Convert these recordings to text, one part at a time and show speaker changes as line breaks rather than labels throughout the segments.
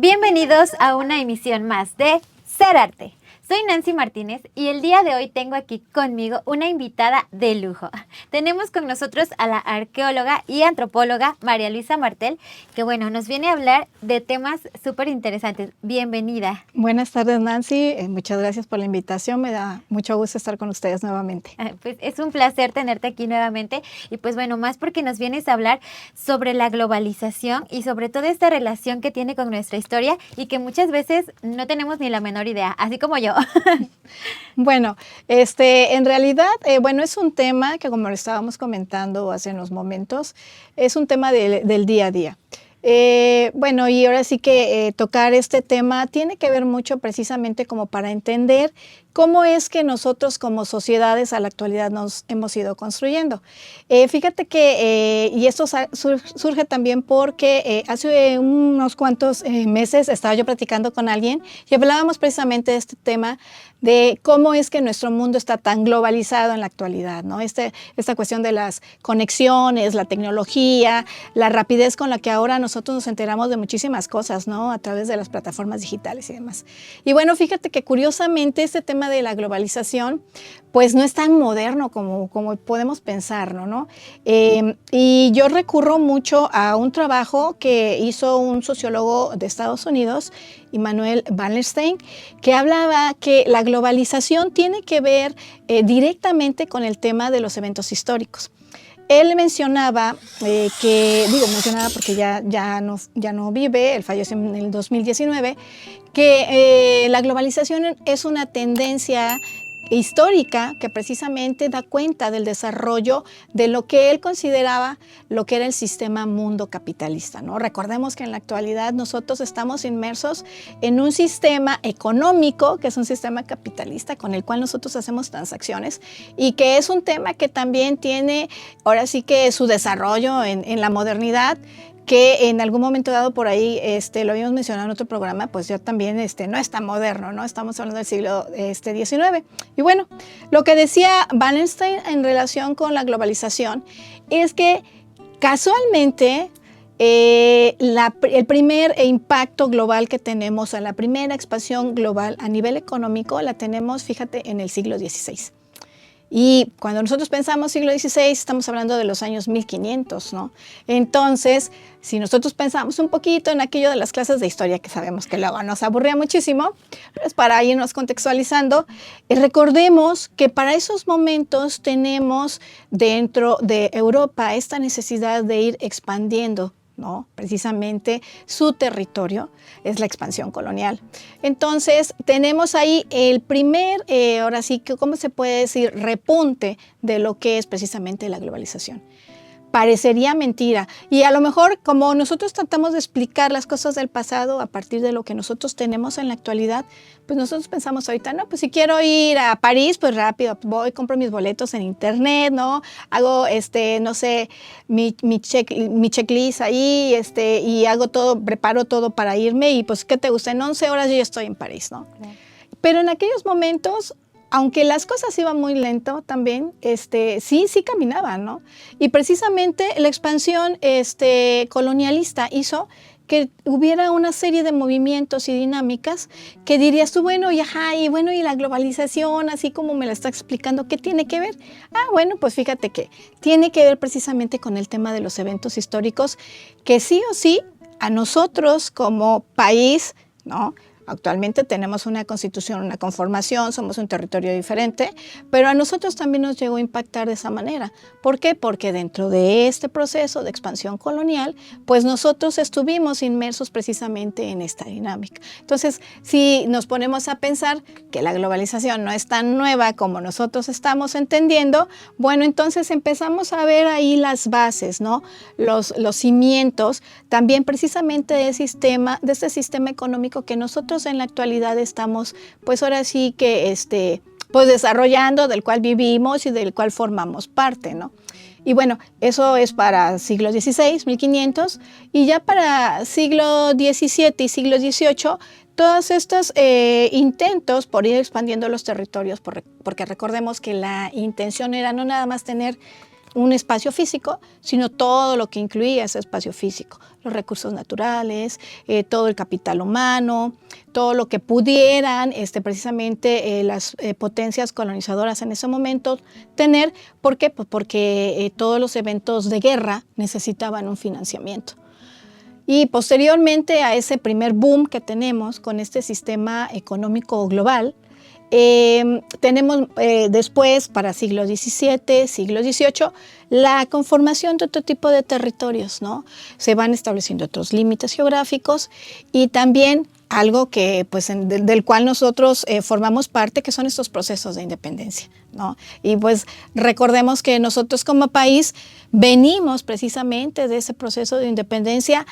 Bienvenidos a una emisión más de Ser Arte. Soy Nancy Martínez y el día de hoy tengo aquí conmigo una invitada de lujo. Tenemos con nosotros a la arqueóloga y antropóloga María Luisa Martel, que nos viene a hablar de temas súper interesantes. Bienvenida.
Buenas tardes, Nancy. Muchas gracias por la invitación. Me da mucho gusto estar con ustedes nuevamente.
Pues es un placer tenerte aquí nuevamente y más porque nos vienes a hablar sobre la globalización y sobre toda esta relación que tiene con nuestra historia y que muchas veces no tenemos ni la menor idea, así como yo.
Bueno, en realidad, es un tema que, como lo estábamos comentando hace unos momentos, es un tema del día a día. Y ahora sí que tocar este tema tiene que ver mucho precisamente como para entender cómo es que nosotros como sociedades a la actualidad nos hemos ido construyendo. Fíjate que, y esto surge también porque hace unos cuantos meses estaba yo platicando con alguien y hablábamos precisamente de este tema de cómo es que nuestro mundo está tan globalizado en la actualidad, ¿no? Esta cuestión de las conexiones, la tecnología, la rapidez con la que ahora nosotros nos enteramos de muchísimas cosas, ¿no? A través de las plataformas digitales y demás. Y bueno, fíjate que curiosamente este tema de la globalización, pues no es tan moderno como podemos pensarlo, ¿no? Y yo recurro mucho a un trabajo que hizo un sociólogo de Estados Unidos, Immanuel Wallerstein, que hablaba que la globalización tiene que ver directamente con el tema de los eventos históricos. Él mencionaba mencionaba porque ya no vive, él falleció en el 2019, que la globalización es una tendencia histórica que precisamente da cuenta del desarrollo de lo que él consideraba lo que era el sistema mundo capitalista, ¿no? Recordemos que en la actualidad nosotros estamos inmersos en un sistema económico que es un sistema capitalista con el cual nosotros hacemos transacciones y que es un tema que también tiene ahora sí que su desarrollo en la modernidad, que en algún momento dado por ahí, lo habíamos mencionado en otro programa, pues yo también no es tan moderno, ¿no? Estamos hablando del siglo XIX. Y bueno, lo que decía Wallerstein en relación con la globalización es que casualmente el primer impacto global que tenemos, la primera expansión global a nivel económico, la tenemos, fíjate, en el siglo XVI. Y cuando nosotros pensamos siglo XVI, estamos hablando de los años 1500, ¿no? Entonces, si nosotros pensamos un poquito en aquello de las clases de historia, que sabemos que luego nos aburría muchísimo, pues para irnos contextualizando, recordemos que para esos momentos tenemos dentro de Europa esta necesidad de ir expandiendo, ¿no? Precisamente su territorio es la expansión colonial. Entonces, tenemos ahí el primer, ahora sí, ¿cómo se puede decir? Repunte de lo que es precisamente la globalización. Parecería mentira. Y a lo mejor, como nosotros tratamos de explicar las cosas del pasado a partir de lo que nosotros tenemos en la actualidad, pues nosotros pensamos ahorita, no, pues si quiero ir a París, pues rápido, voy, compro mis boletos en internet, ¿no? Hago, no sé, mi checklist ahí, y hago todo, preparo todo para irme y pues, ¿qué te gusta? En 11 horas yo ya estoy en París, ¿no? Claro. Pero en aquellos momentos, aunque las cosas iban muy lento también, sí caminaban, ¿no? Y precisamente la expansión colonialista hizo que hubiera una serie de movimientos y dinámicas que dirías tú, y la globalización, así como me la está explicando, ¿qué tiene que ver? Pues fíjate que tiene que ver precisamente con el tema de los eventos históricos, que sí o sí a nosotros como país, ¿no? Actualmente tenemos una constitución, una conformación, somos un territorio diferente, pero a nosotros también nos llegó a impactar de esa manera. ¿Por qué? Porque dentro de este proceso de expansión colonial, pues nosotros estuvimos inmersos precisamente en esta dinámica. Entonces, si nos ponemos a pensar que la globalización no es tan nueva como nosotros estamos entendiendo, entonces empezamos a ver ahí las bases, ¿no? Los cimientos también precisamente de este sistema económico que nosotros en la actualidad estamos, pues ahora sí que pues desarrollando, del cual vivimos y del cual formamos parte, ¿no? Y eso es para siglo XVI, 1500, y ya para siglo XVII y siglo XVIII, todos estos intentos por ir expandiendo los territorios, porque recordemos que la intención era no nada más tener un espacio físico, sino todo lo que incluía ese espacio físico, los recursos naturales, todo el capital humano, todo lo que pudieran precisamente las potencias colonizadoras en ese momento tener. ¿Por qué? Pues porque todos los eventos de guerra necesitaban un financiamiento. Y posteriormente a ese primer boom que tenemos con este sistema económico global, tenemos después, para siglo XVII, siglo XVIII, la conformación de otro tipo de territorios, ¿no? Se van estableciendo otros límites geográficos y también algo que, pues, del cual nosotros formamos parte, que son estos procesos de independencia, ¿no? Y pues recordemos que nosotros como país venimos precisamente de ese proceso de independencia.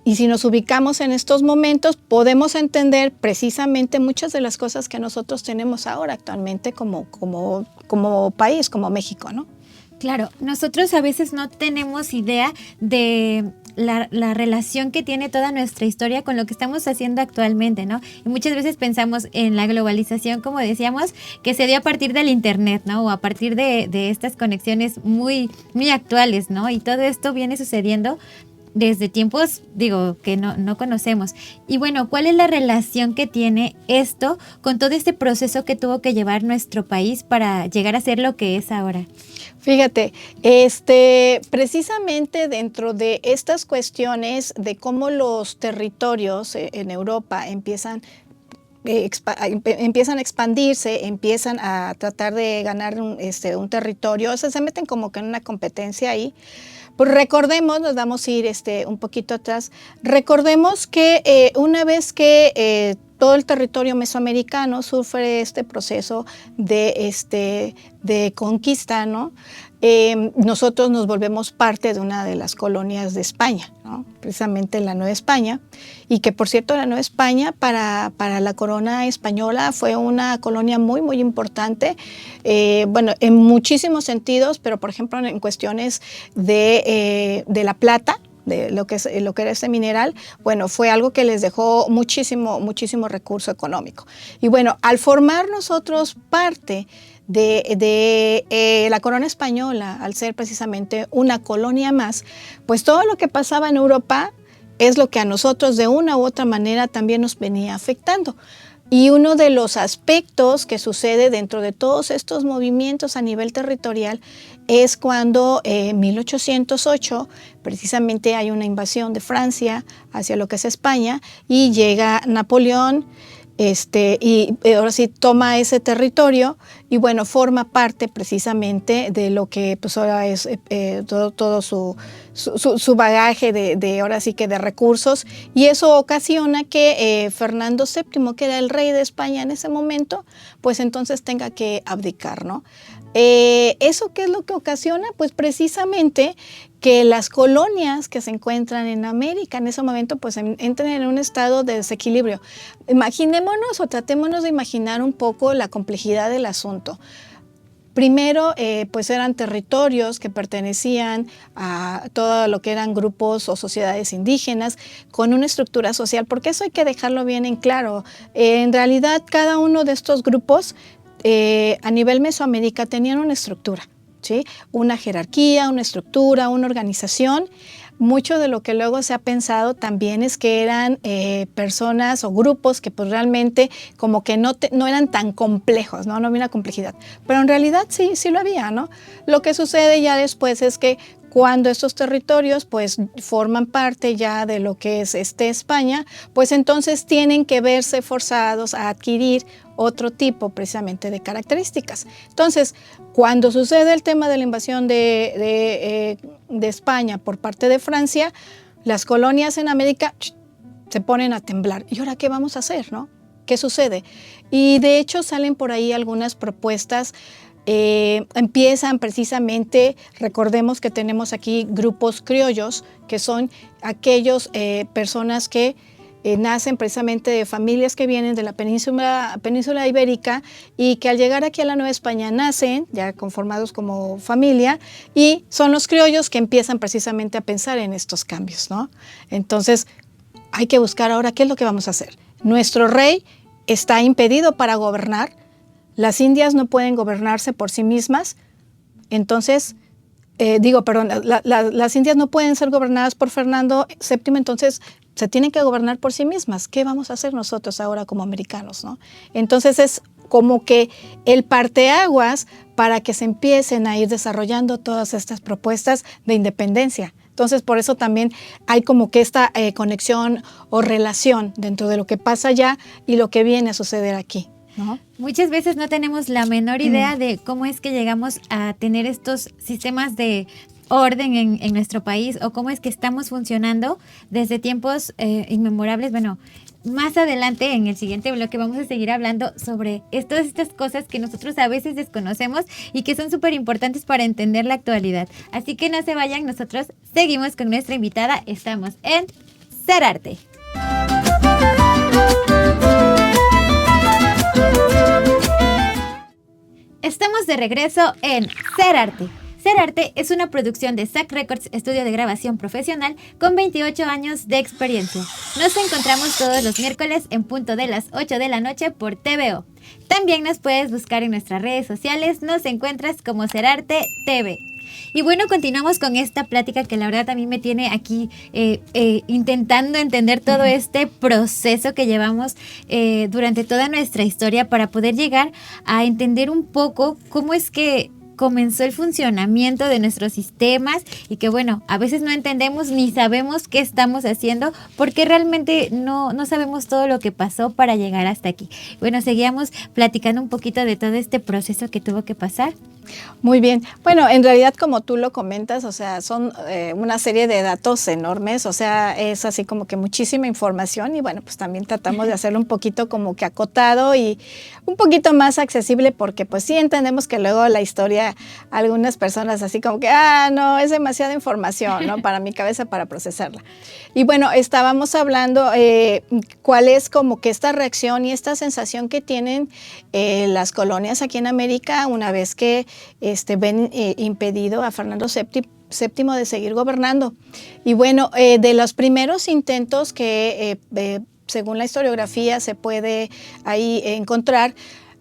Y si nos ubicamos en estos momentos, podemos entender precisamente muchas de las cosas que nosotros tenemos ahora actualmente como país, como México, ¿no?
Claro, nosotros a veces no tenemos idea de la relación que tiene toda nuestra historia con lo que estamos haciendo actualmente, ¿no? Y muchas veces pensamos en la globalización, como decíamos, que se dio a partir del internet, ¿no? O a partir de estas conexiones muy, muy actuales, ¿no? Y todo esto viene sucediendo desde tiempos, que no conocemos. Y bueno, ¿cuál es la relación que tiene esto con todo este proceso que tuvo que llevar nuestro país para llegar a ser lo que es ahora?
Fíjate, precisamente dentro de estas cuestiones de cómo los territorios en Europa empiezan a expandirse, empiezan a tratar de ganar un territorio, o sea, se meten como que en una competencia ahí. Pues recordemos, nos vamos a ir un poquito atrás, recordemos que una vez que todo el territorio mesoamericano sufre este proceso de conquista, ¿no? Nosotros nos volvemos parte de una de las colonias de España, ¿no? Precisamente la Nueva España, y que por cierto la Nueva España para la corona española fue una colonia muy, muy importante, bueno, en muchísimos sentidos, pero por ejemplo en cuestiones de la plata, de lo que era este mineral, bueno, fue algo que les dejó muchísimo recurso económico. Y bueno, al formar nosotros parte de la corona española, al ser precisamente una colonia más, pues todo lo que pasaba en Europa es lo que a nosotros de una u otra manera también nos venía afectando. Y uno de los aspectos que sucede dentro de todos estos movimientos a nivel territorial es cuando en 1808 precisamente hay una invasión de Francia hacia lo que es España y llega Napoleón y ahora sí toma ese territorio y bueno, forma parte precisamente de lo que pues ahora es todo su bagaje de ahora sí que de recursos, y eso ocasiona que Fernando VII, que era el rey de España en ese momento, pues entonces tenga que abdicar, ¿no? ¿Eso qué es lo que ocasiona? Pues precisamente que las colonias que se encuentran en América en ese momento pues entran en un estado de desequilibrio. Imaginémonos o tratémonos de imaginar un poco la complejidad del asunto. Primero, pues eran territorios que pertenecían a todo lo que eran grupos o sociedades indígenas con una estructura social, porque eso hay que dejarlo bien en claro. En realidad, cada uno de estos grupos a nivel Mesoamérica tenían una estructura, ¿sí? Una jerarquía, una estructura, una organización. Mucho de lo que luego se ha pensado también es que eran personas o grupos que pues realmente como que no eran tan complejos, ¿no? No había una complejidad. Pero en realidad sí lo había, ¿no? Lo que sucede ya después es que cuando estos territorios pues forman parte ya de lo que es España, pues entonces tienen que verse forzados a adquirir otro tipo precisamente de características. Entonces, cuando sucede el tema de la invasión de España por parte de Francia, las colonias en América se ponen a temblar. ¿Y ahora qué vamos a hacer, no? ¿Qué sucede? Y de hecho salen por ahí algunas propuestas. Empiezan precisamente, recordemos que tenemos aquí grupos criollos, que son aquellos personas que nacen precisamente de familias que vienen de la península ibérica y que al llegar aquí a la Nueva España nacen ya conformados como familia, y son los criollos que empiezan precisamente a pensar en estos cambios, ¿no? Entonces hay que buscar ahora qué es lo que vamos a hacer. Nuestro rey está impedido para gobernar, las indias no pueden gobernarse por sí mismas, entonces las Indias no pueden ser gobernadas por Fernando VII, entonces se tienen que gobernar por sí mismas. ¿Qué vamos a hacer nosotros ahora como americanos, no? Entonces es como que el parteaguas para que se empiecen a ir desarrollando todas estas propuestas de independencia. Entonces, por eso también hay como que esta conexión o relación dentro de lo que pasa allá y lo que viene a suceder aquí, ¿no?
Muchas veces no tenemos la menor idea de cómo es que llegamos a tener estos sistemas de orden en nuestro país o cómo es que estamos funcionando desde tiempos inmemorables. Bueno, más adelante en el siguiente bloque vamos a seguir hablando sobre todas estas cosas que nosotros a veces desconocemos y que son súper importantes para entender la actualidad. Así que no se vayan, nosotros seguimos con nuestra invitada. Estamos en Ser Arte. Estamos de regreso en Ser Arte. Ser Arte es una producción de SAC Records, estudio de grabación profesional, con 28 años de experiencia. Nos encontramos todos los miércoles en punto de las 8 de la noche por TVO. También nos puedes buscar en nuestras redes sociales, nos encuentras como Ser Arte TV. Y bueno, continuamos con esta plática que la verdad a mí me tiene aquí intentando entender todo este proceso que llevamos durante toda nuestra historia para poder llegar a entender un poco cómo es que comenzó el funcionamiento de nuestros sistemas y que bueno, a veces no entendemos ni sabemos qué estamos haciendo porque realmente no sabemos todo lo que pasó para llegar hasta aquí. Bueno, seguíamos platicando un poquito de todo este proceso que tuvo que pasar.
Muy bien. Bueno, en realidad, como tú lo comentas, o sea, son una serie de datos enormes, o sea, es así como que muchísima información y bueno, pues también tratamos de hacerlo un poquito como que acotado y un poquito más accesible porque pues sí entendemos que luego la historia, algunas personas así como que, no, es demasiada información, ¿no? Para mi cabeza para procesarla. Y bueno, estábamos hablando cuál es como que esta reacción y esta sensación que tienen las colonias aquí en América una vez que ven impedido a Fernando VII de seguir gobernando. Y bueno, de los primeros intentos que según la historiografía se puede ahí encontrar,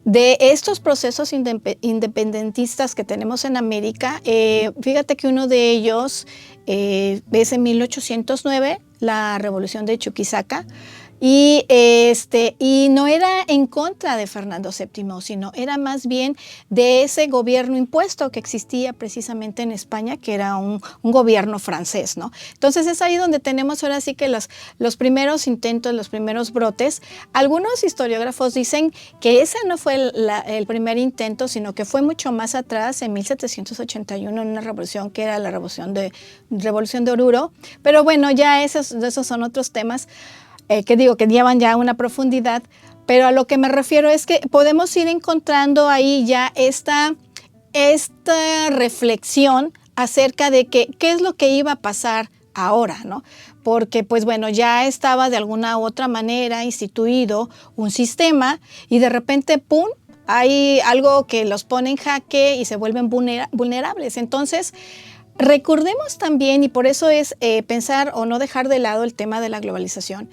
de estos procesos independentistas que tenemos en América, fíjate que uno de ellos es en 1809, la Revolución de Chuquisaca, y no era en contra de Fernando VII, sino era más bien de ese gobierno impuesto que existía precisamente en España, que era un gobierno francés, ¿no? Entonces es ahí donde tenemos ahora sí que los primeros intentos, los primeros brotes. Algunos historiógrafos dicen que ese no fue el primer intento, sino que fue mucho más atrás, en 1781, en una revolución que era la Revolución de Oruro. Pero bueno, ya esos son otros temas. Que llevan ya una profundidad, pero a lo que me refiero es que podemos ir encontrando ahí ya esta reflexión acerca de qué es lo que iba a pasar ahora, ¿no? Porque pues bueno, ya estaba de alguna u otra manera instituido un sistema y de repente, ¡pum!, hay algo que los pone en jaque y se vuelven vulnerables. Entonces, recordemos también, y por eso es pensar o no dejar de lado el tema de la globalización,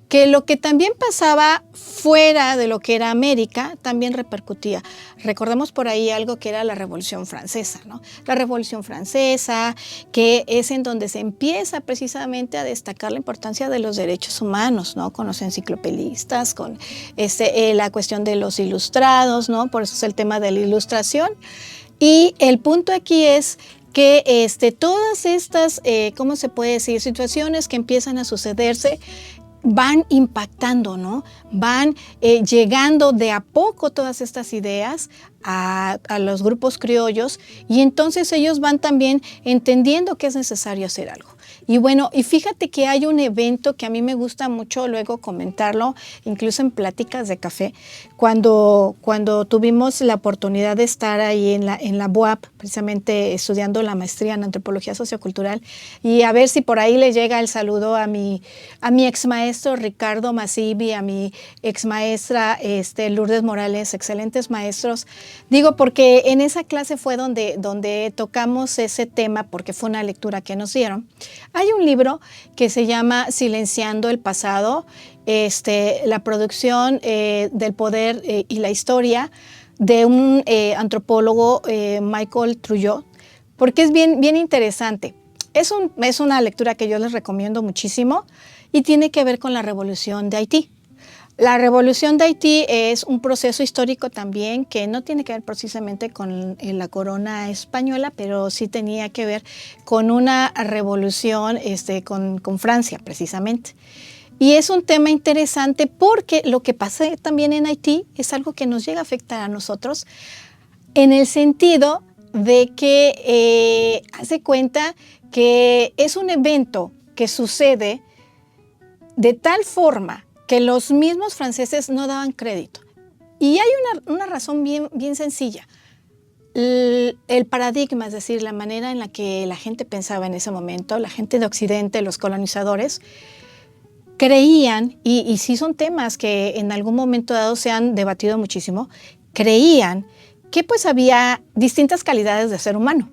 que lo que también pasaba fuera de lo que era América también repercutía. Recordemos por ahí algo que era la Revolución Francesa, ¿no? La Revolución Francesa, que es en donde se empieza precisamente a destacar la importancia de los derechos humanos, ¿no? Con los enciclopedistas, con la cuestión de los ilustrados, ¿no? Por eso es el tema de la ilustración. Y el punto aquí es que todas estas, ¿cómo se puede decir?, situaciones que empiezan a sucederse van impactando, ¿no? Van llegando de a poco todas estas ideas a los grupos criollos y entonces ellos van también entendiendo que es necesario hacer algo. Y bueno, y fíjate que hay un evento que a mí me gusta mucho luego comentarlo, incluso en pláticas de café, cuando tuvimos la oportunidad de estar ahí en la BUAP, precisamente estudiando la maestría en Antropología Sociocultural, y a ver si por ahí le llega el saludo a mi exmaestro Ricardo Masivi, a mi exmaestra Lourdes Morales, excelentes maestros. Digo, porque en esa clase fue donde tocamos ese tema, porque fue una lectura que nos dieron. Hay un libro que se llama Silenciando el pasado, la producción del poder y la historia de un antropólogo, Michael Trujillo, porque es bien, bien interesante. Es una lectura que yo les recomiendo muchísimo y tiene que ver con la Revolución de Haití. La Revolución de Haití es un proceso histórico también que no tiene que ver precisamente con la corona española, pero sí tenía que ver con una revolución con Francia precisamente. Y es un tema interesante porque lo que pasa también en Haití es algo que nos llega a afectar a nosotros en el sentido de que hace cuenta que es un evento que sucede de tal forma que los mismos franceses no daban crédito. Y hay una razón bien, bien sencilla. El paradigma, es decir, la manera en la que la gente pensaba en ese momento, la gente de Occidente, los colonizadores, creían, y sí son temas que en algún momento dado se han debatido muchísimo, creían que pues había distintas calidades de ser humano,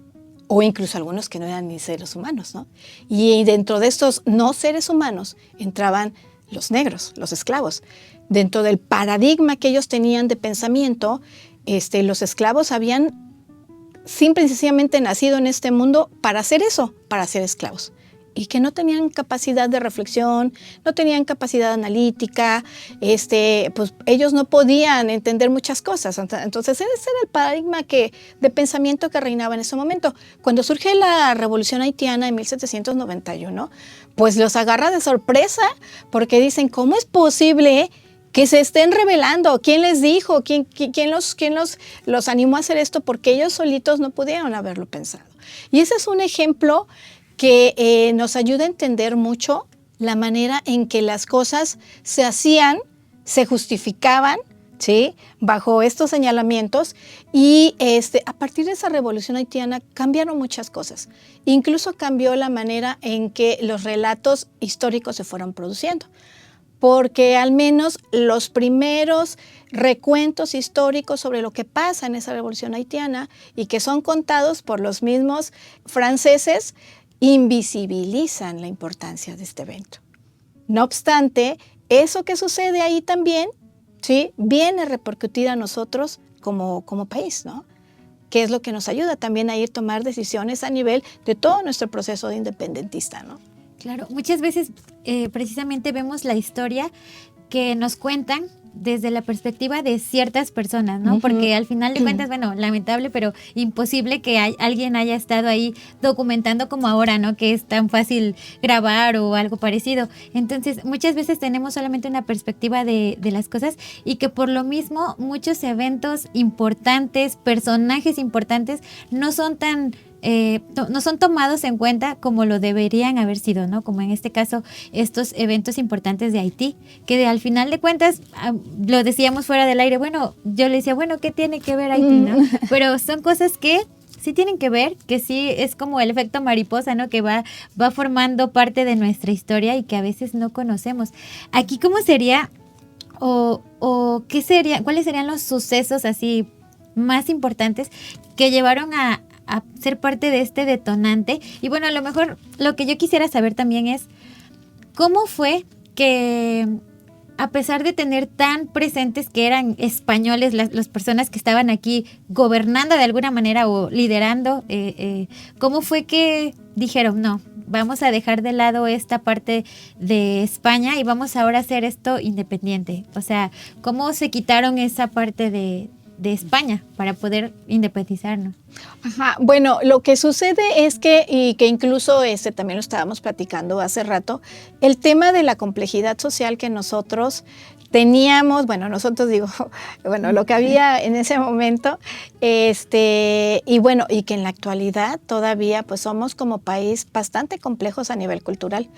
o incluso algunos que no eran ni seres humanos, ¿no? Y dentro de estos no seres humanos entraban los negros, los esclavos. Dentro del paradigma que ellos tenían de pensamiento, los esclavos habían simple y sencillamente nacido en este mundo para hacer eso, para ser esclavos. Y que no tenían capacidad de reflexión, no tenían capacidad analítica, pues ellos no podían entender muchas cosas. Entonces ese era el paradigma de pensamiento que reinaba en ese momento. Cuando surge la Revolución Haitiana en 1791, pues los agarra de sorpresa porque dicen, ¿cómo es posible que se estén rebelando? ¿Quién les dijo? ¿Quién los animó a hacer esto? Porque ellos solitos no pudieron haberlo pensado. Y ese es un ejemplo que nos ayuda a entender mucho la manera en que las cosas se hacían, se justificaban, ¿sí?, bajo estos señalamientos, y a partir de esa revolución haitiana cambiaron muchas cosas. Incluso cambió la manera en que los relatos históricos se fueron produciendo, porque al menos los primeros recuentos históricos sobre lo que pasa en esa revolución haitiana y que son contados por los mismos franceses invisibilizan la importancia de este evento. No obstante, eso que sucede ahí también, ¿sí?, viene a repercutir a nosotros como país, ¿no? Que es lo que nos ayuda también a ir a tomar decisiones a nivel de todo nuestro proceso de independentista, ¿no?
Claro, muchas veces precisamente vemos la historia que nos cuentan desde la perspectiva de ciertas personas, ¿no? Porque al final de cuentas, bueno, lamentable, pero imposible que alguien haya estado ahí documentando como ahora, ¿no? Que es tan fácil grabar o algo parecido. Entonces, muchas veces tenemos solamente una perspectiva de las cosas y que por lo mismo muchos eventos importantes, personajes importantes, no son tan... no son tomados en cuenta como lo deberían haber sido, ¿no? Como en este caso, estos eventos importantes de Haití, que al final de cuentas, lo decíamos fuera del aire, bueno, yo le decía, bueno, ¿qué tiene que ver Haití, no? Pero son cosas que sí tienen que ver, que sí es como el efecto mariposa, ¿no? Que va formando parte de nuestra historia y que a veces no conocemos. Aquí, ¿cómo sería o qué sería, cuáles serían los sucesos así más importantes que llevaron a ser parte de este detonante? Y bueno, a lo mejor lo que yo quisiera saber también es cómo fue que, a pesar de tener tan presentes que eran españoles las personas que estaban aquí gobernando de alguna manera o liderando, ¿cómo fue que dijeron, no, vamos a dejar de lado esta parte de España y vamos ahora a hacer esto independiente? O sea, ¿cómo se quitaron esa parte de España para poder independizarnos?
Ajá, bueno, lo que sucede es que, y que incluso también lo estábamos platicando hace rato, el tema de la complejidad social que nosotros teníamos, bueno, nosotros digo, bueno, lo que había en ese momento, y bueno, y que en la actualidad todavía pues somos como país bastante complejos a nivel cultural.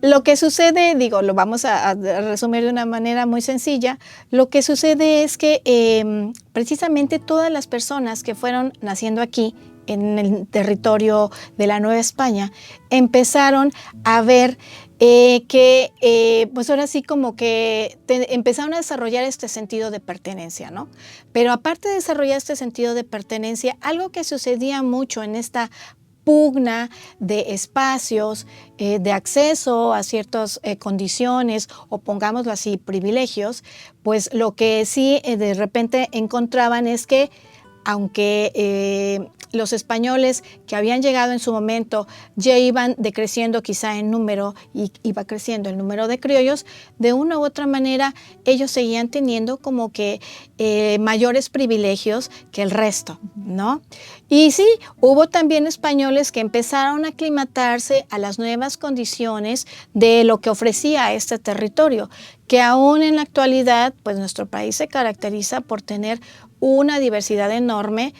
Lo que sucede, digo, lo vamos a resumir de una manera muy sencilla, lo que sucede es que precisamente todas las personas que fueron naciendo aquí en el territorio de la Nueva España empezaron a ver que pues ahora sí como que empezaron a desarrollar este sentido de pertenencia, ¿no? Pero aparte de desarrollar este sentido de pertenencia, algo que sucedía mucho en esta pugna de espacios, de acceso a ciertas condiciones o pongámoslo así, privilegios, pues lo que sí de repente encontraban es que aunque los españoles que habían llegado en su momento ya iban decreciendo quizá en número y iba creciendo el número de criollos, de una u otra manera ellos seguían teniendo como que mayores privilegios que el resto, ¿no? Y sí, hubo también españoles que empezaron a aclimatarse a las nuevas condiciones de lo que ofrecía este territorio, que aún en la actualidad, pues nuestro país se caracteriza por tener una diversidad enorme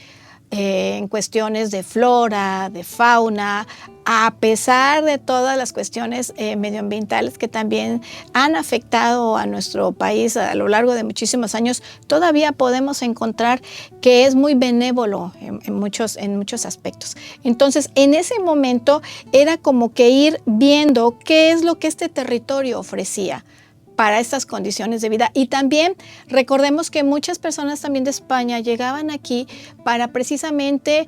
en cuestiones de flora, de fauna, a pesar de todas las cuestiones medioambientales que también han afectado a nuestro país a lo largo de muchísimos años, todavía podemos encontrar que es muy benévolo en muchos aspectos. Entonces, en ese momento era como que ir viendo qué es lo que este territorio ofrecía para estas condiciones de vida. Y también recordemos que muchas personas también de España llegaban aquí para precisamente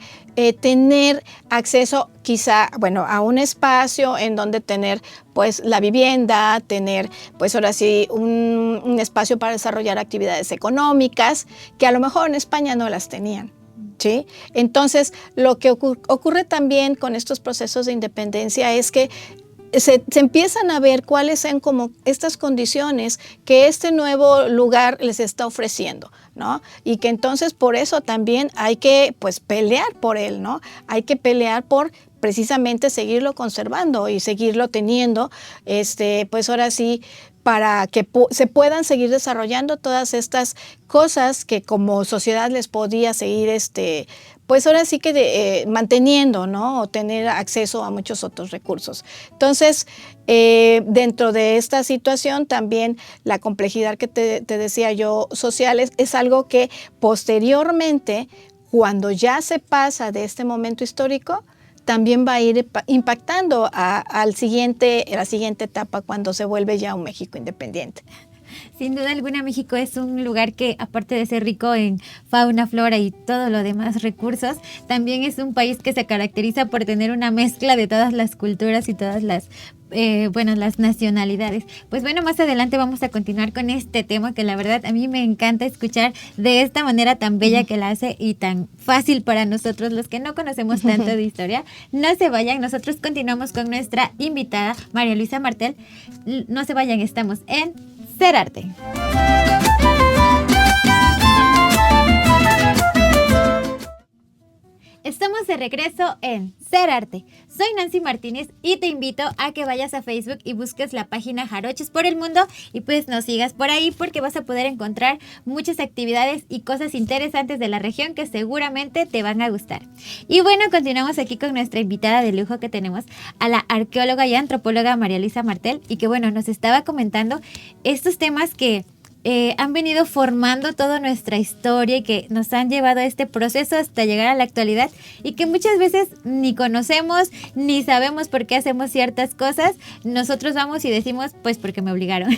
tener acceso quizá, bueno, a un espacio en donde tener pues la vivienda, tener pues ahora sí un espacio para desarrollar actividades económicas que a lo mejor en España no las tenían. ¿Sí? Entonces, lo que ocurre también con estos procesos de independencia es que se empiezan a ver cuáles son como estas condiciones que este nuevo lugar les está ofreciendo, ¿no? Y que entonces por eso también hay que pues pelear por él, ¿no? Hay que pelear por precisamente seguirlo conservando y seguirlo teniendo, pues ahora sí, para que se puedan seguir desarrollando todas estas cosas que como sociedad les podía seguir, pues ahora sí que manteniendo, ¿no? O tener acceso a muchos otros recursos. Entonces, dentro de esta situación también la complejidad que te decía yo sociales es algo que posteriormente, cuando ya se pasa de este momento histórico, también va a ir impactando a la siguiente etapa cuando se vuelve ya un México independiente.
Sin duda alguna, México es un lugar que, aparte de ser rico en fauna, flora y todo lo demás recursos, también es un país que se caracteriza por tener una mezcla de todas las culturas y todas las las nacionalidades. Pues bueno, más adelante vamos a continuar con este tema que la verdad a mí me encanta escuchar de esta manera tan bella que la hace y tan fácil para nosotros los que no conocemos tanto de historia. No se vayan, nosotros continuamos con nuestra invitada María Luisa Martel. No se vayan, estamos en Ser Arte. Estamos de regreso en Ser Arte. Soy Nancy Martínez y te invito a que vayas a Facebook y busques la página Jarochos por el Mundo y pues nos sigas por ahí porque vas a poder encontrar muchas actividades y cosas interesantes de la región que seguramente te van a gustar. Y bueno, continuamos aquí con nuestra invitada de lujo que tenemos a la arqueóloga y antropóloga María Luisa Martel y que bueno, nos estaba comentando estos temas que han venido formando toda nuestra historia y que nos han llevado a este proceso hasta llegar a la actualidad y que muchas veces ni conocemos ni sabemos por qué hacemos ciertas cosas. Nosotros vamos y decimos pues porque me obligaron.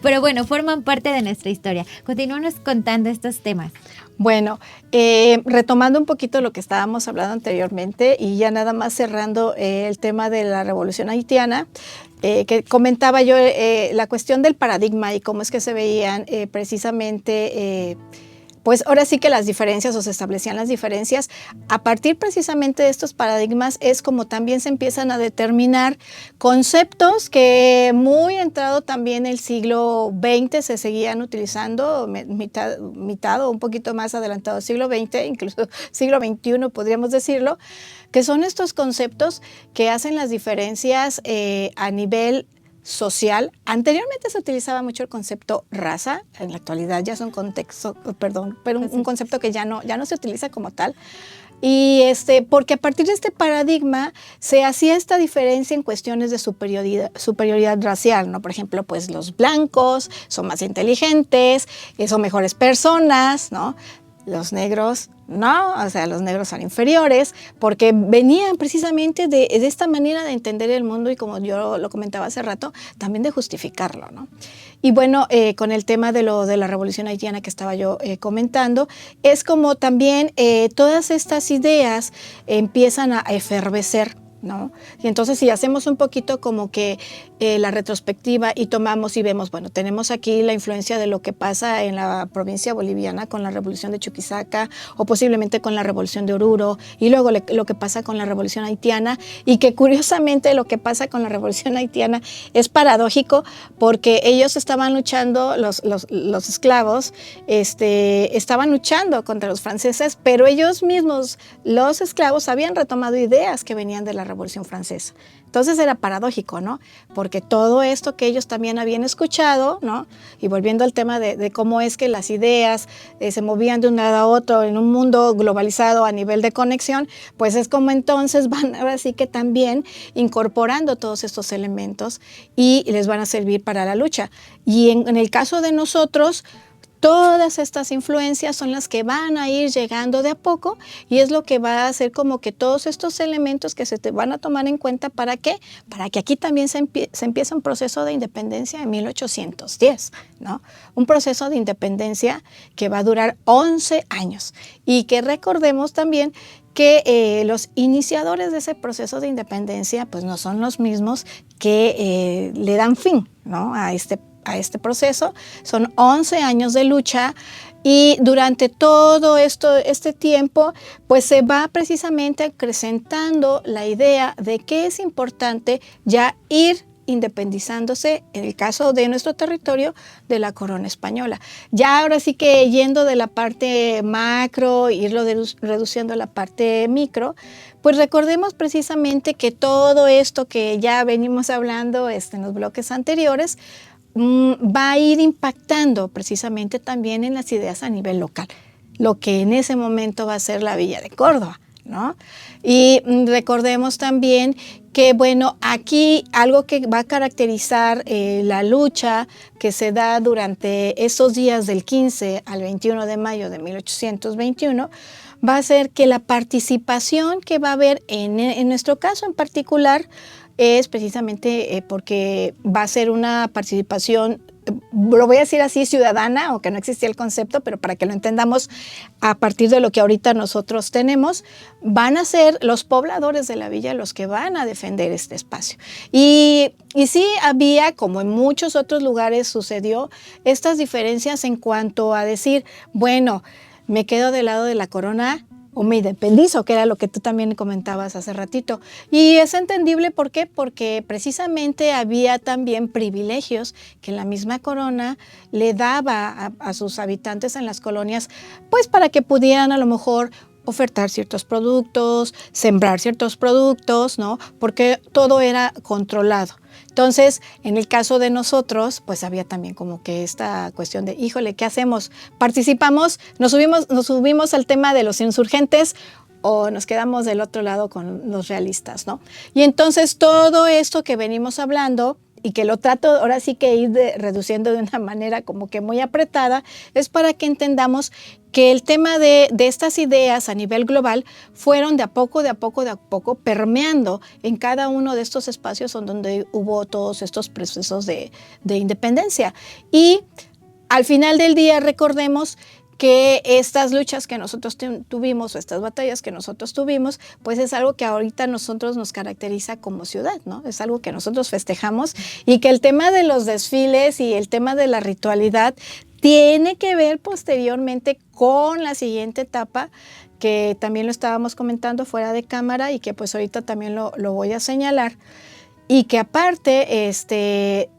Pero bueno, forman parte de nuestra historia. Continúanos contando estos temas.
Bueno, retomando un poquito lo que estábamos hablando anteriormente y ya nada más cerrando el tema de la Revolución Haitiana, que comentaba yo la cuestión del paradigma y cómo es que se veían precisamente, pues ahora sí que las diferencias o se establecían las diferencias. A partir precisamente de estos paradigmas es como también se empiezan a determinar conceptos que muy entrado también el siglo XX se seguían utilizando, mitad o un poquito más adelantado siglo XX, incluso siglo XXI podríamos decirlo, que son estos conceptos que hacen las diferencias a nivel social. Anteriormente se utilizaba mucho el concepto raza, en la actualidad ya es un concepto que ya no se utiliza como tal. Y porque a partir de este paradigma se hacía esta diferencia en cuestiones de superioridad racial, ¿no? Por ejemplo, pues los blancos son más inteligentes, son mejores personas, ¿no? Los negros no, o sea, los negros son inferiores, porque venían precisamente de esta manera de entender el mundo y como yo lo comentaba hace rato, también de justificarlo, ¿no? Y bueno, con el tema de la Revolución Haitiana que estaba yo comentando, es como también todas estas ideas empiezan a efervecer, ¿no? Y entonces si hacemos un poquito como que la retrospectiva y tomamos y vemos, bueno, tenemos aquí la influencia de lo que pasa en la provincia boliviana con la revolución de Chuquisaca o posiblemente con la revolución de Oruro y luego lo que pasa con la revolución haitiana y que curiosamente lo que pasa con la revolución haitiana es paradójico porque ellos estaban luchando, los esclavos estaban luchando contra los franceses, pero ellos mismos, los esclavos, habían retomado ideas que venían de la Revolución Francesa. Entonces era paradójico, ¿no? Porque todo esto que ellos también habían escuchado, ¿no? Y volviendo al tema de cómo es que las ideas se movían de un lado a otro en un mundo globalizado a nivel de conexión, pues es como entonces van ahora sí que también incorporando todos estos elementos y les van a servir para la lucha. Y en el caso de nosotros, todas estas influencias son las que van a ir llegando de a poco y es lo que va a hacer como que todos estos elementos que se te van a tomar en cuenta, ¿para qué? Para que aquí también se empiece un proceso de independencia en 1810, ¿no? Un proceso de independencia que va a durar 11 años y que recordemos también que los iniciadores de ese proceso de independencia pues no son los mismos que le dan fin, ¿no? a este proceso. Son 11 años de lucha y durante todo este tiempo pues se va precisamente acrecentando la idea de que es importante ya ir independizándose, en el caso de nuestro territorio, de la corona española. Ya ahora sí que yendo de la parte macro, irlo reduciendo a la parte micro, pues recordemos precisamente que todo esto que ya venimos hablando en los bloques anteriores, va a ir impactando precisamente también en las ideas a nivel local, lo que en ese momento va a ser la Villa de Córdoba, ¿no? Y recordemos también que, bueno, aquí algo que va a caracterizar la lucha que se da durante esos días del 15 al 21 de mayo de 1821, va a ser que la participación que va a haber en nuestro caso en particular es precisamente porque va a ser una participación, lo voy a decir así, ciudadana, aunque no existía el concepto, pero para que lo entendamos a partir de lo que ahorita nosotros tenemos, van a ser los pobladores de la villa los que van a defender este espacio. Y sí había, como en muchos otros lugares sucedió, estas diferencias en cuanto a decir, bueno, me quedo del lado de la corona o me independizo, que era lo que tú también comentabas hace ratito. Y es entendible, ¿por qué? Porque precisamente había también privilegios que la misma corona le daba a sus habitantes en las colonias, pues para que pudieran a lo mejor ofertar ciertos productos, sembrar ciertos productos, ¿no? Porque todo era controlado. Entonces, en el caso de nosotros, pues había también como que esta cuestión de, híjole, ¿qué hacemos? ¿Participamos? ¿Nos subimos al tema de los insurgentes o nos quedamos del otro lado con los realistas, ¿no? Y entonces todo esto que venimos hablando y que lo trato ahora sí que ir reduciendo de una manera como que muy apretada, es para que entendamos que el tema de estas ideas a nivel global fueron de a poco permeando en cada uno de estos espacios donde hubo todos estos procesos de independencia. Y al final del día recordemos que estas luchas que nosotros tuvimos o estas batallas que nosotros tuvimos, pues es algo que ahorita nosotros nos caracteriza como ciudad, ¿no? Es algo que nosotros festejamos y que el tema de los desfiles y el tema de la ritualidad tiene que ver posteriormente con la siguiente etapa, que también lo estábamos comentando fuera de cámara y que pues ahorita también lo voy a señalar. Y que aparte,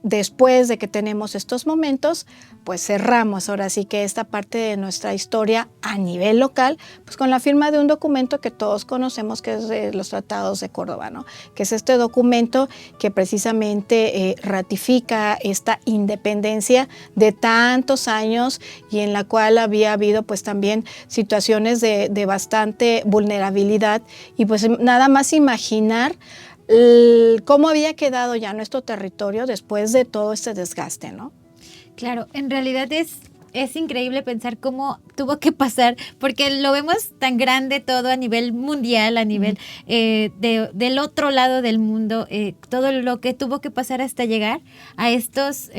después de que tenemos estos momentos, pues cerramos ahora sí que esta parte de nuestra historia a nivel local, pues con la firma de un documento que todos conocemos, que es de los Tratados de Córdoba, ¿no? Que es este documento que precisamente ratifica esta independencia de tantos años y en la cual había habido pues también situaciones de bastante vulnerabilidad y pues nada más imaginar cómo había quedado ya nuestro territorio después de todo este desgaste, ¿no?
Claro, en realidad es increíble pensar cómo tuvo que pasar, porque lo vemos tan grande todo a nivel mundial, a nivel del otro lado del mundo, todo lo que tuvo que pasar hasta llegar a estos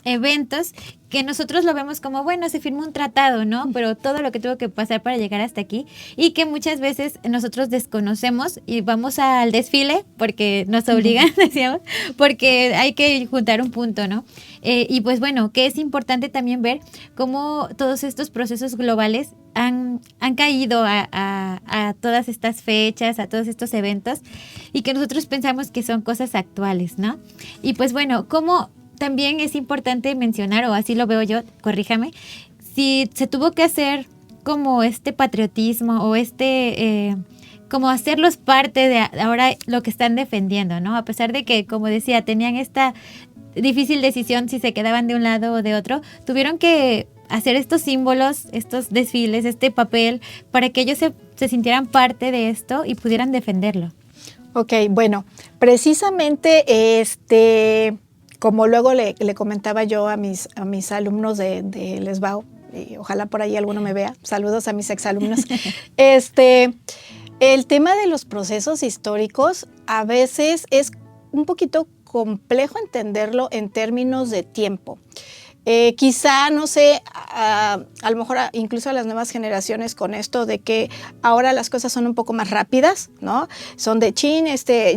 eventos que nosotros lo vemos como, bueno, se firmó un tratado, ¿no? Pero todo lo que tuvo que pasar para llegar hasta aquí y que muchas veces nosotros desconocemos y vamos al desfile porque nos obligan, decíamos, porque hay que juntar un punto, ¿no? Y pues bueno, que es importante también ver cómo todos estos procesos globales han caído a todas estas fechas, a todos estos eventos y que nosotros pensamos que son cosas actuales, ¿no? Y pues bueno, como también es importante mencionar, o así lo veo yo, corríjame, si se tuvo que hacer como este patriotismo o como hacerlos parte de ahora lo que están defendiendo, ¿no? A pesar de que, como decía, tenían esta difícil decisión si se quedaban de un lado o de otro, tuvieron que hacer estos símbolos, estos desfiles, este papel, para que ellos se sintieran parte de esto y pudieran defenderlo.
Ok, bueno, precisamente como luego le comentaba yo a mis alumnos de Lesbao, y ojalá por ahí alguno me vea, saludos a mis exalumnos, el tema de los procesos históricos a veces es un poquito complejo entenderlo en términos de tiempo. Quizá, no sé, a lo mejor incluso a las nuevas generaciones con esto de que ahora las cosas son un poco más rápidas, ¿no? Son de chin,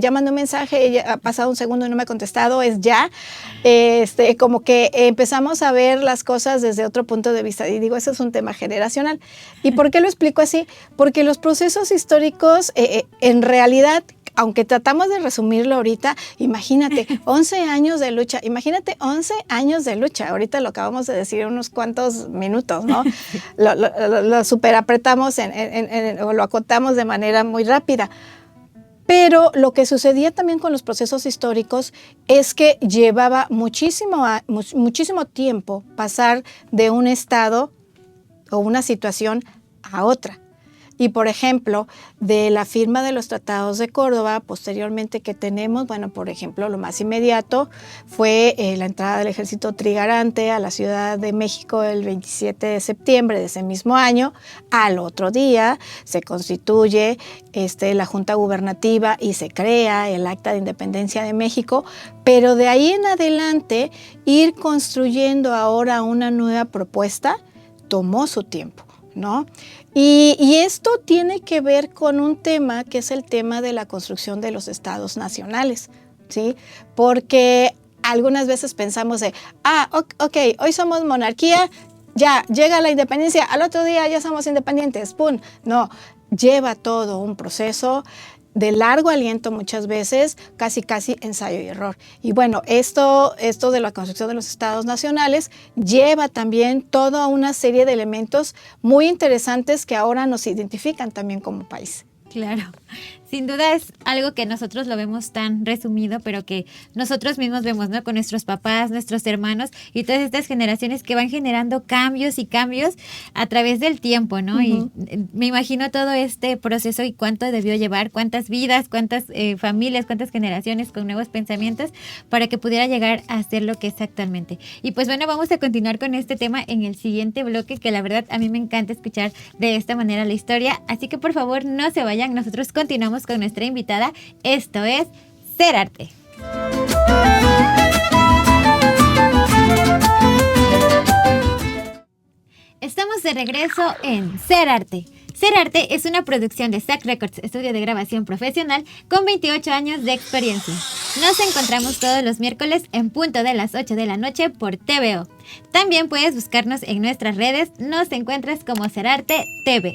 ya mandé un mensaje, ya ha pasado un segundo y no me ha contestado, es ya. Como que empezamos a ver las cosas desde otro punto de vista. Y digo, eso es un tema generacional. ¿Y por qué lo explico así? Porque los procesos históricos, en realidad, aunque tratamos de resumirlo ahorita, imagínate, 11 años de lucha, ahorita lo acabamos de decir en unos cuantos minutos, ¿no? Lo superapretamos o lo acotamos de manera muy rápida. Pero lo que sucedía también con los procesos históricos es que llevaba muchísimo tiempo pasar de un estado o una situación a otra. Y, por ejemplo, de la firma de los tratados de Córdoba, posteriormente que tenemos, bueno, por ejemplo, lo más inmediato fue la entrada del ejército trigarante a la Ciudad de México el 27 de septiembre de ese mismo año. Al otro día se constituye la Junta Gubernativa y se crea el Acta de Independencia de México, pero de ahí en adelante ir construyendo ahora una nueva propuesta tomó su tiempo, ¿no? Y esto tiene que ver con un tema que es el tema de la construcción de los estados nacionales, ¿sí? Porque algunas veces pensamos ok, hoy somos monarquía, ya llega la independencia, al otro día ya somos independientes, ¡pum! No, lleva todo un proceso de largo aliento muchas veces, casi ensayo y error. Y bueno, esto de la construcción de los estados nacionales lleva también toda una serie de elementos muy interesantes que ahora nos identifican también como país.
Claro, sin duda es algo que nosotros lo vemos tan resumido, pero que nosotros mismos vemos, ¿no? Con nuestros papás, nuestros hermanos y todas estas generaciones que van generando cambios y cambios a través del tiempo, ¿no? Uh-huh. Y me imagino todo este proceso y cuánto debió llevar, cuántas vidas, cuántas familias, cuántas generaciones con nuevos pensamientos para que pudiera llegar a ser lo que es actualmente. Y pues bueno, vamos a continuar con este tema en el siguiente bloque, que la verdad a mí me encanta escuchar de esta manera la historia, así que por favor no se vayan, nosotros continuamos con nuestra invitada. Esto es Ser Arte. Estamos de regreso en Ser Arte. Ser Arte es una producción de SAC Records, estudio de grabación profesional con 28 años de experiencia. Nos encontramos todos los miércoles en punto de las 8 de la noche por TVO. También puedes buscarnos en nuestras redes, nos encuentras como Ser Arte TV.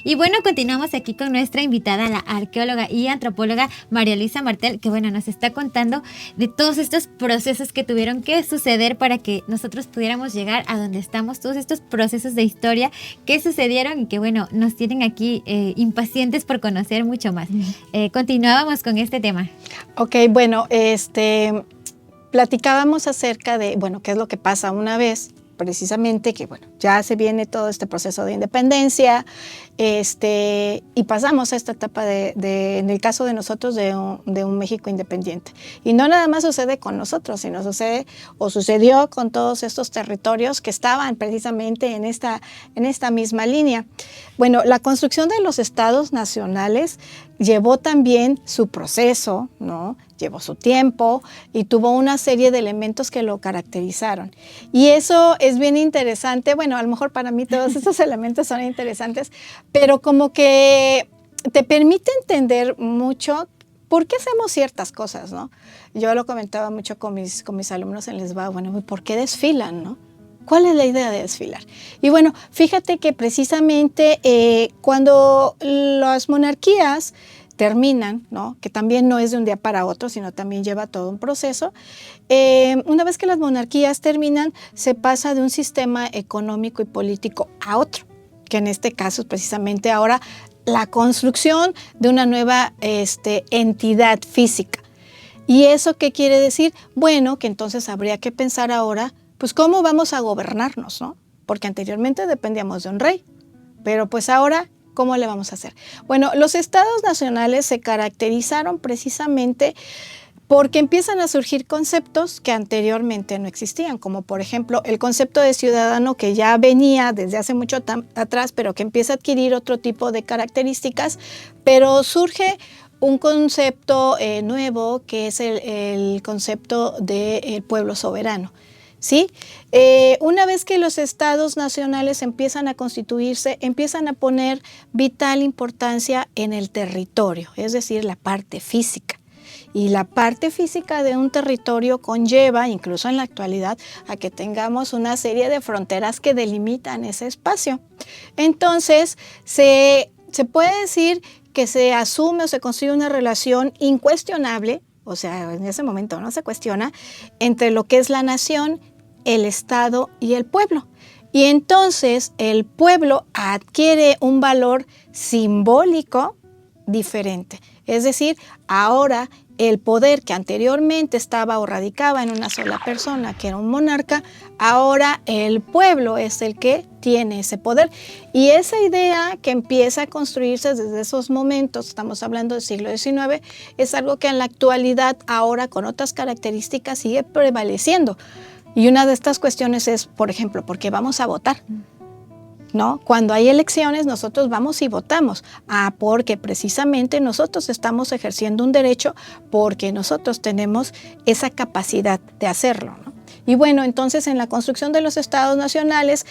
Y bueno, continuamos aquí con nuestra invitada, la arqueóloga y antropóloga María Luisa Martel, que bueno, nos está contando de todos estos procesos que tuvieron que suceder para que nosotros pudiéramos llegar a donde estamos, todos estos procesos de historia que sucedieron y que bueno, nos tienen aquí impacientes por conocer mucho más. Continuábamos con este tema.
Ok, bueno, platicábamos acerca de, bueno, qué es lo que pasa una vez, precisamente que, bueno, ya se viene todo este proceso de independencia, y pasamos a esta etapa en el caso de nosotros, de un México independiente. Y no nada más sucede con nosotros, sino sucedió con todos estos territorios que estaban precisamente en esta misma línea. Bueno, la construcción de los estados nacionales llevó también su proceso, ¿no? Llevó su tiempo y tuvo una serie de elementos que lo caracterizaron. Y eso es bien interesante. Bueno, a lo mejor para mí todos estos elementos son interesantes, pero como que te permite entender mucho por qué hacemos ciertas cosas, ¿no? Yo lo comentaba mucho con mis alumnos en Les Va, bueno, ¿por qué desfilan, no? ¿Cuál es la idea de desfilar? Y bueno, fíjate que precisamente cuando las monarquías terminan, ¿no? Que también no es de un día para otro, sino también lleva todo un proceso. Una vez que las monarquías terminan, se pasa de un sistema económico y político a otro, que en este caso es precisamente ahora la construcción de una nueva entidad física. ¿Y eso qué quiere decir? Bueno, que entonces habría que pensar ahora, pues, ¿cómo vamos a gobernarnos, no? Porque anteriormente dependíamos de un rey, pero pues ahora, ¿cómo le vamos a hacer? Bueno, los estados nacionales se caracterizaron precisamente porque empiezan a surgir conceptos que anteriormente no existían, como por ejemplo el concepto de ciudadano, que ya venía desde hace mucho atrás, pero que empieza a adquirir otro tipo de características, pero surge un concepto nuevo, que es el concepto del pueblo soberano. ¿Sí? Una vez que los estados nacionales empiezan a constituirse, empiezan a poner vital importancia en el territorio, es decir, la parte física. Y la parte física de un territorio conlleva, incluso en la actualidad, a que tengamos una serie de fronteras que delimitan ese espacio. Entonces, se puede decir que se asume o se construye una relación incuestionable, o sea, en ese momento no se cuestiona, entre lo que es la nación, el Estado y el pueblo. Y entonces el pueblo adquiere un valor simbólico diferente. Es decir, ahora el poder que anteriormente estaba o radicaba en una sola persona, que era un monarca, ahora el pueblo es el que tiene ese poder. Y esa idea que empieza a construirse desde esos momentos, estamos hablando del siglo XIX, es algo que en la actualidad, ahora con otras características, sigue prevaleciendo. Y una de estas cuestiones es, por ejemplo, ¿por qué vamos a votar? ¿No? Cuando hay elecciones, nosotros vamos y votamos. Porque precisamente nosotros estamos ejerciendo un derecho, porque nosotros tenemos esa capacidad de hacerlo, ¿no? Y bueno, entonces en la construcción de los estados nacionales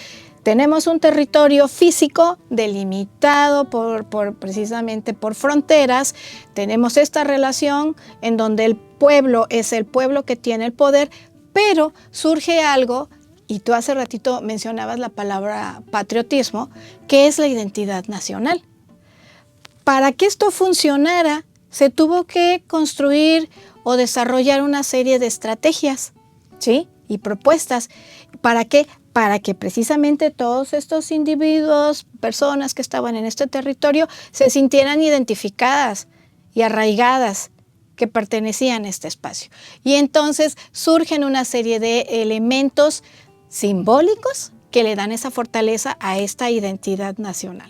tenemos un territorio físico delimitado precisamente por fronteras. Tenemos esta relación en donde el pueblo es el pueblo que tiene el poder, pero surge algo, y tú hace ratito mencionabas la palabra patriotismo, que es la identidad nacional. Para que esto funcionara, se tuvo que construir o desarrollar una serie de estrategias, ¿sí? Y propuestas. ¿Para qué? Para que precisamente todos estos individuos, personas que estaban en este territorio, se sintieran identificadas y arraigadas, que pertenecían a este espacio. Y entonces surgen una serie de elementos simbólicos que le dan esa fortaleza a esta identidad nacional.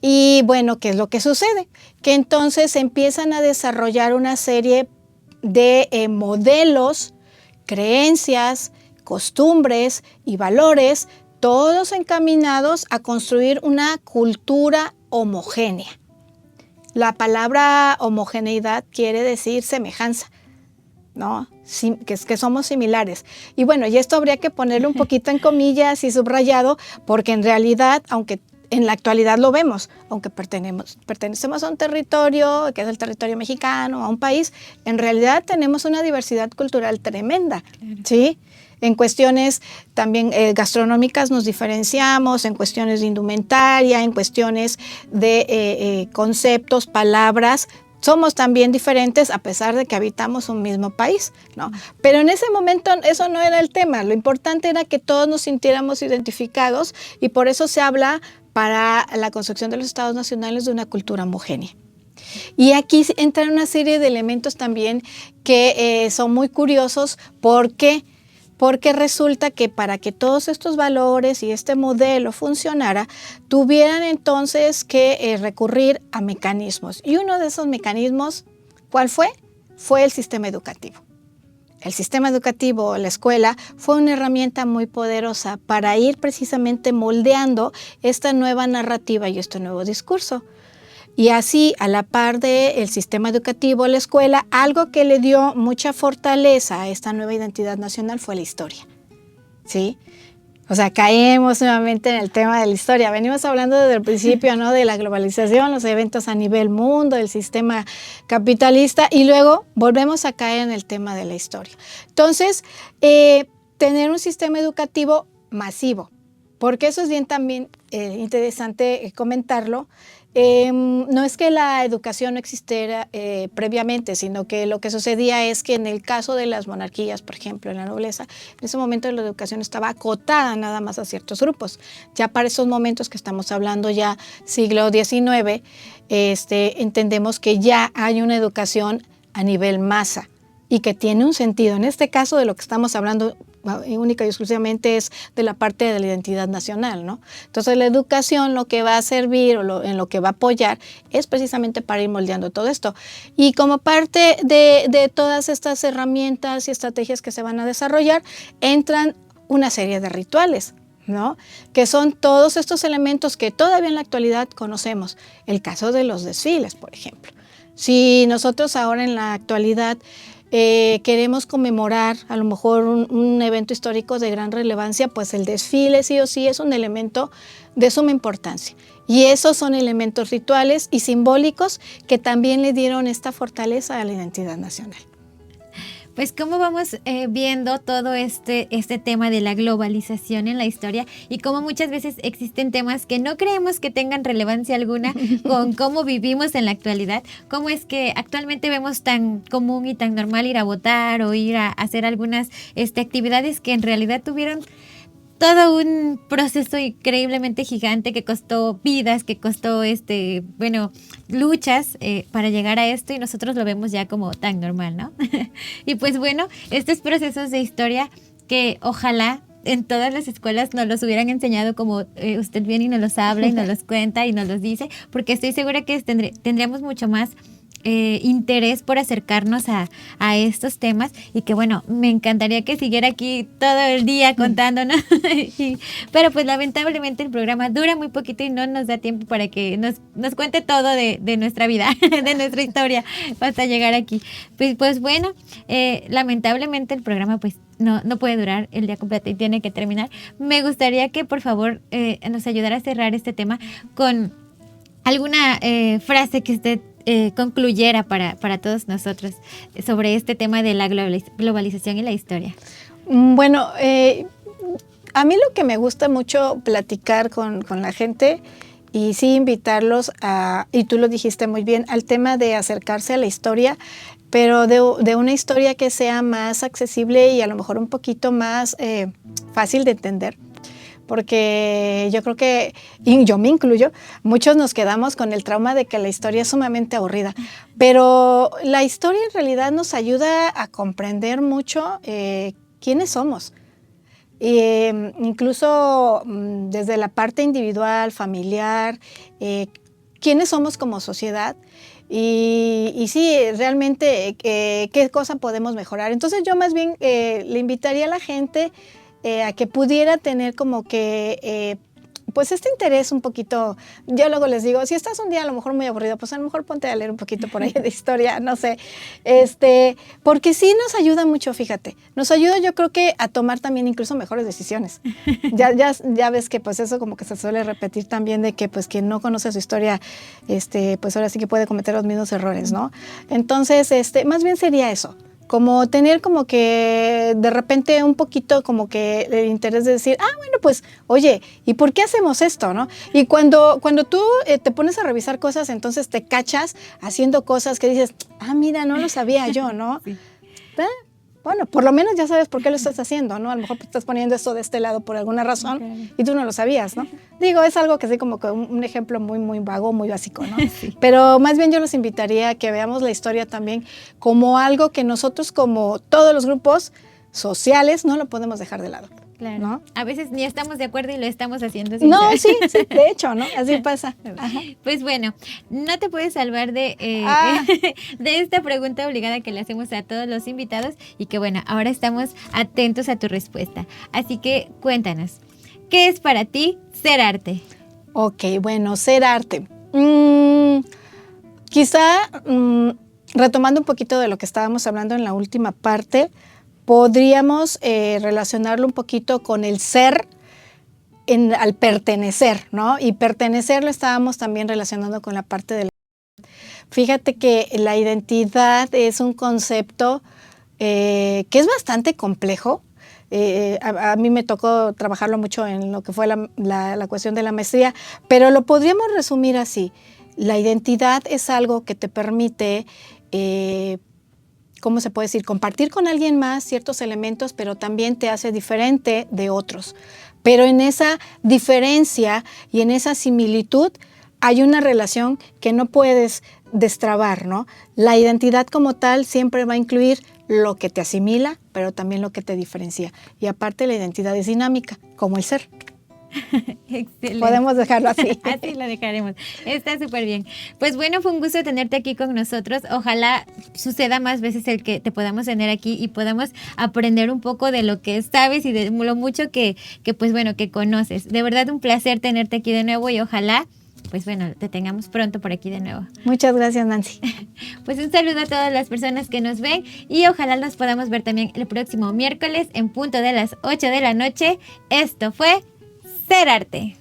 Y bueno, ¿qué es lo que sucede? Que entonces empiezan a desarrollar una serie de modelos, creencias, costumbres y valores, todos encaminados a construir una cultura homogénea. La palabra homogeneidad quiere decir semejanza, ¿no? Que somos similares. Y bueno, y esto habría que ponerlo un poquito en comillas y subrayado, porque en realidad, aunque en la actualidad lo vemos, aunque pertenecemos a un territorio, que es el territorio mexicano, a un país, en realidad tenemos una diversidad cultural tremenda, ¿sí? En cuestiones también gastronómicas nos diferenciamos, en cuestiones de indumentaria, en cuestiones de conceptos, palabras. Somos también diferentes a pesar de que habitamos un mismo país, ¿no? Pero en ese momento eso no era el tema. Lo importante era que todos nos sintiéramos identificados, y por eso se habla para la construcción de los estados nacionales de una cultura homogénea. Y aquí entran una serie de elementos también que son muy curiosos. ¿Por qué? Porque resulta que para que todos estos valores y este modelo funcionara, tuvieran entonces que recurrir a mecanismos. Y uno de esos mecanismos, ¿cuál fue? Fue el sistema educativo. El sistema educativo, la escuela, fue una herramienta muy poderosa para ir precisamente moldeando esta nueva narrativa y este nuevo discurso. Y así, a la par del sistema educativo, la escuela, algo que le dio mucha fortaleza a esta nueva identidad nacional fue la historia, ¿sí? O sea, caemos nuevamente en el tema de la historia. Venimos hablando desde el principio, ¿no? De la globalización, los eventos a nivel mundo, el sistema capitalista, y luego volvemos a caer en el tema de la historia. Entonces, tener un sistema educativo masivo, porque eso es bien también interesante comentarlo. No es que la educación no existiera previamente, sino que lo que sucedía es que en el caso de las monarquías, por ejemplo, en la nobleza, en ese momento la educación estaba acotada nada más a ciertos grupos. Ya para esos momentos que estamos hablando ya siglo XIX, entendemos que ya hay una educación a nivel masa y que tiene un sentido. En este caso de lo que estamos hablando única y exclusivamente es de la parte de la identidad nacional, ¿no? Entonces la educación lo que va a servir en lo que va a apoyar es precisamente para ir moldeando todo esto. Y como parte de todas estas herramientas y estrategias que se van a desarrollar, entran una serie de rituales, ¿no? Que son todos estos elementos que todavía en la actualidad conocemos. El caso de los desfiles, por ejemplo. Si nosotros ahora en la actualidad queremos conmemorar a lo mejor un evento histórico de gran relevancia, pues el desfile sí o sí es un elemento de suma importancia. Y esos son elementos rituales y simbólicos que también le dieron esta fortaleza a la identidad nacional.
Pues cómo vamos viendo todo este tema de la globalización en la historia y cómo muchas veces existen temas que no creemos que tengan relevancia alguna con cómo vivimos en la actualidad. Cómo es que actualmente vemos tan común y tan normal ir a votar o ir a hacer algunas actividades que en realidad tuvieron todo un proceso increíblemente gigante que costó vidas, que costó luchas para llegar a esto, y nosotros lo vemos ya como tan normal, ¿no? Y pues bueno, estos procesos de historia que ojalá en todas las escuelas nos los hubieran enseñado como usted viene y nos los habla y nos los cuenta y nos los dice, porque estoy segura que tendríamos mucho más interés por acercarnos a estos temas, y que bueno, me encantaría que siguiera aquí todo el día contándonos, pero pues lamentablemente el programa dura muy poquito y no nos da tiempo para que nos cuente todo de nuestra vida, de nuestra historia, hasta llegar aquí. Pues bueno, lamentablemente el programa pues no puede durar el día completo y tiene que terminar. Me gustaría que por favor nos ayudara a cerrar este tema con alguna frase que usted concluyera para todos nosotros sobre este tema de la globalización y la historia.
Bueno, a mí lo que me gusta mucho platicar con la gente, y sí invitarlos y tú lo dijiste muy bien, al tema de acercarse a la historia, pero de una historia que sea más accesible y a lo mejor un poquito más fácil de entender. Porque yo creo que, y yo me incluyo, muchos nos quedamos con el trauma de que la historia es sumamente aburrida, pero la historia en realidad nos ayuda a comprender mucho quiénes somos. Incluso desde la parte individual, familiar, quiénes somos como sociedad. Y sí, realmente qué cosa podemos mejorar. Entonces yo más bien le invitaría a la gente a que pudiera tener como que pues este interés un poquito. Yo luego les digo, si estás un día a lo mejor muy aburrido, pues a lo mejor ponte a leer un poquito por ahí de historia, no sé, porque sí nos ayuda mucho, fíjate, nos ayuda yo creo que a tomar también incluso mejores decisiones. Ya ves que pues eso como que se suele repetir también, de que pues quien no conoce su historia, pues ahora sí que puede cometer los mismos errores, ¿no? Entonces, más bien sería eso. Como tener como que de repente un poquito como que el interés de decir, bueno, pues, oye, ¿y por qué hacemos esto, no? Y cuando tú te pones a revisar cosas, entonces te cachas haciendo cosas que dices, mira, no lo sabía yo, ¿no? Sí. Bueno, por lo menos ya sabes por qué lo estás haciendo, ¿no? A lo mejor estás poniendo esto de este lado por alguna razón, okay, y tú no lo sabías, ¿no? Digo, es algo que sí, como que un ejemplo muy, muy vago, muy básico, ¿no? Sí. Pero más bien yo los invitaría a que veamos la historia también como algo que nosotros, como todos los grupos sociales, no lo podemos dejar de lado.
Claro. ¿No? A veces ni estamos de acuerdo y lo estamos haciendo.
No, sí, de hecho, ¿no? Así pasa.
Ajá. Pues bueno, no te puedes salvar de esta pregunta obligada que le hacemos a todos los invitados, y que bueno, ahora estamos atentos a tu respuesta. Así que cuéntanos, ¿qué es para ti ser arte?
Ok, bueno, ser arte. Quizá, retomando un poquito de lo que estábamos hablando en la última parte, podríamos relacionarlo un poquito con el ser al pertenecer, ¿no? Y pertenecer lo estábamos también relacionando con la parte de la... Fíjate que la identidad es un concepto que es bastante complejo. A mí me tocó trabajarlo mucho en lo que fue la cuestión de la maestría, pero lo podríamos resumir así. La identidad es algo que te permite, ¿cómo se puede decir? Compartir con alguien más ciertos elementos, pero también te hace diferente de otros. Pero en esa diferencia y en esa similitud hay una relación que no puedes destrabar, ¿no? La identidad como tal siempre va a incluir lo que te asimila, pero también lo que te diferencia. Y aparte la identidad es dinámica, como el ser.
Excelente.
Podemos dejarlo así.
Así lo dejaremos. Está súper bien. Pues bueno, fue un gusto tenerte aquí con nosotros. Ojalá suceda más veces el que te podamos tener aquí y podamos aprender un poco de lo que sabes y de lo mucho que pues bueno, que conoces. De verdad un placer tenerte aquí de nuevo y ojalá pues bueno, te tengamos pronto por aquí de nuevo.
Muchas gracias, Nancy.
Pues un saludo a todas las personas que nos ven y ojalá nos podamos ver también el próximo miércoles en punto de las 8 de la noche. Esto fue Ser Arte.